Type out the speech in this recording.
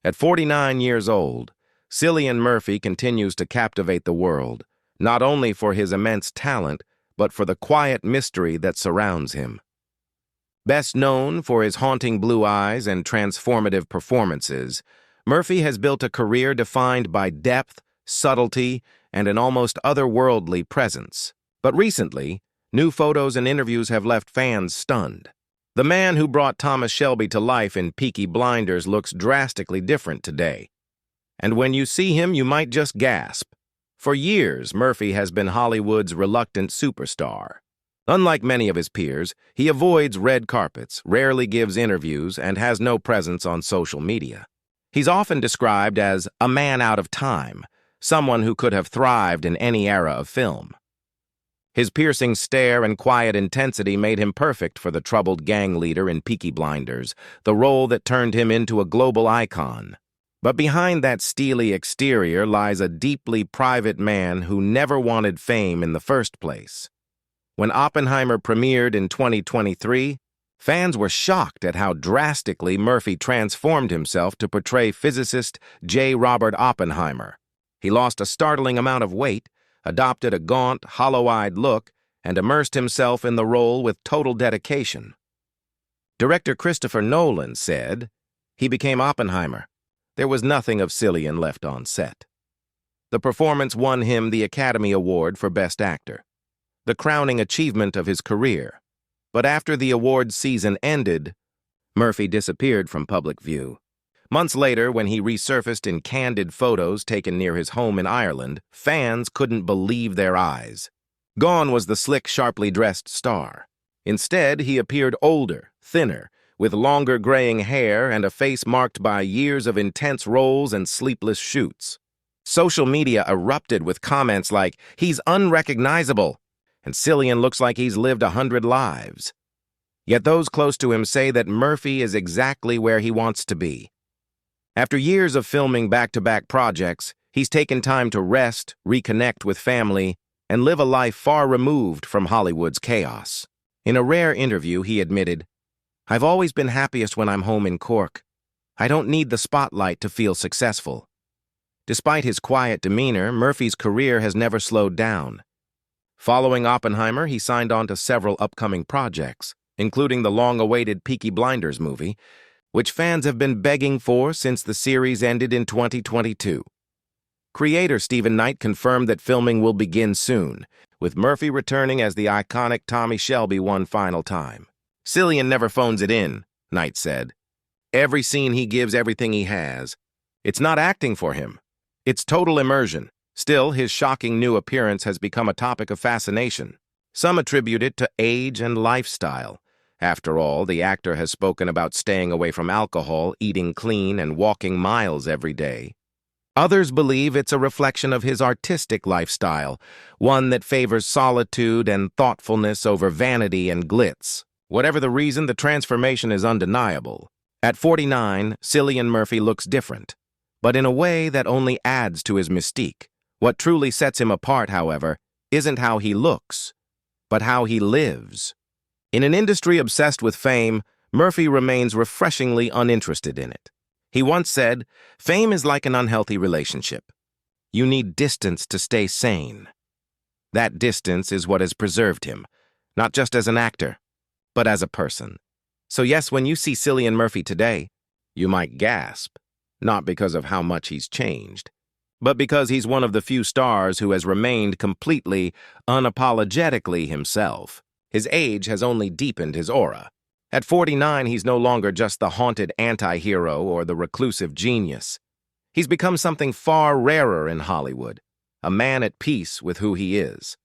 At 49 years old, Cillian Murphy continues to captivate the world, not only for his immense talent, but for the quiet mystery that surrounds him. Best known for his haunting blue eyes and transformative performances, Murphy has built a career defined by depth, subtlety, and an almost otherworldly presence. But recently, new photos and interviews have left fans stunned. The man who brought Thomas Shelby to life in Peaky Blinders looks drastically different today. And when you see him, you might just gasp. For years, Murphy has been Hollywood's reluctant superstar. Unlike many of his peers, he avoids red carpets, rarely gives interviews, and has no presence on social media. He's often described as a man out of time, someone who could have thrived in any era of film. His piercing stare and quiet intensity made him perfect for the troubled gang leader in Peaky Blinders, the role that turned him into a global icon. But behind that steely exterior lies a deeply private man who never wanted fame in the first place. When Oppenheimer premiered in 2023, fans were shocked at how drastically Murphy transformed himself to portray physicist J. Robert Oppenheimer. He lost a startling amount of weight, adopted a gaunt, hollow-eyed look, and immersed himself in the role with total dedication. Director Christopher Nolan said, "He became Oppenheimer. There was nothing of Cillian left on set." The performance won him the Academy Award for Best Actor, the crowning achievement of his career. But after the awards season ended, Murphy disappeared from public view. Months later, when he resurfaced in candid photos taken near his home in Ireland, fans couldn't believe their eyes. Gone was the slick, sharply dressed star. Instead, he appeared older, thinner, with longer graying hair and a face marked by years of intense roles and sleepless shoots. Social media erupted with comments like, "He's unrecognizable," and "Cillian looks like he's lived 100 lives." Yet those close to him say that Murphy is exactly where he wants to be. After years of filming back-to-back projects, he's taken time to rest, reconnect with family, and live a life far removed from Hollywood's chaos. In a rare interview, he admitted, "I've always been happiest when I'm home in Cork. I don't need the spotlight to feel successful." Despite his quiet demeanor, Murphy's career has never slowed down. Following Oppenheimer, he signed on to several upcoming projects, including the long-awaited Peaky Blinders movie, which fans have been begging for since the series ended in 2022. Creator Stephen Knight confirmed that filming will begin soon, with Murphy returning as the iconic Tommy Shelby one final time. "Cillian never phones it in," Knight said. "Every scene he gives everything he has. It's not acting for him. It's total immersion." Still, his shocking new appearance has become a topic of fascination. Some attribute it to age and lifestyle. After all, the actor has spoken about staying away from alcohol, eating clean, and walking miles every day. Others believe it's a reflection of his artistic lifestyle, one that favors solitude and thoughtfulness over vanity and glitz. Whatever the reason, the transformation is undeniable. At 49, Cillian Murphy looks different, but in a way that only adds to his mystique. What truly sets him apart, however, isn't how he looks, but how he lives. In an industry obsessed with fame, Murphy remains refreshingly uninterested in it. He once said, "Fame is like an unhealthy relationship. You need distance to stay sane." That distance is what has preserved him, not just as an actor, but as a person. So yes, when you see Cillian Murphy today, you might gasp, not because of how much he's changed, but because he's one of the few stars who has remained completely, unapologetically himself. His age has only deepened his aura. At 49, he's no longer just the haunted anti-hero or the reclusive genius. He's become something far rarer in Hollywood, a man at peace with who he is.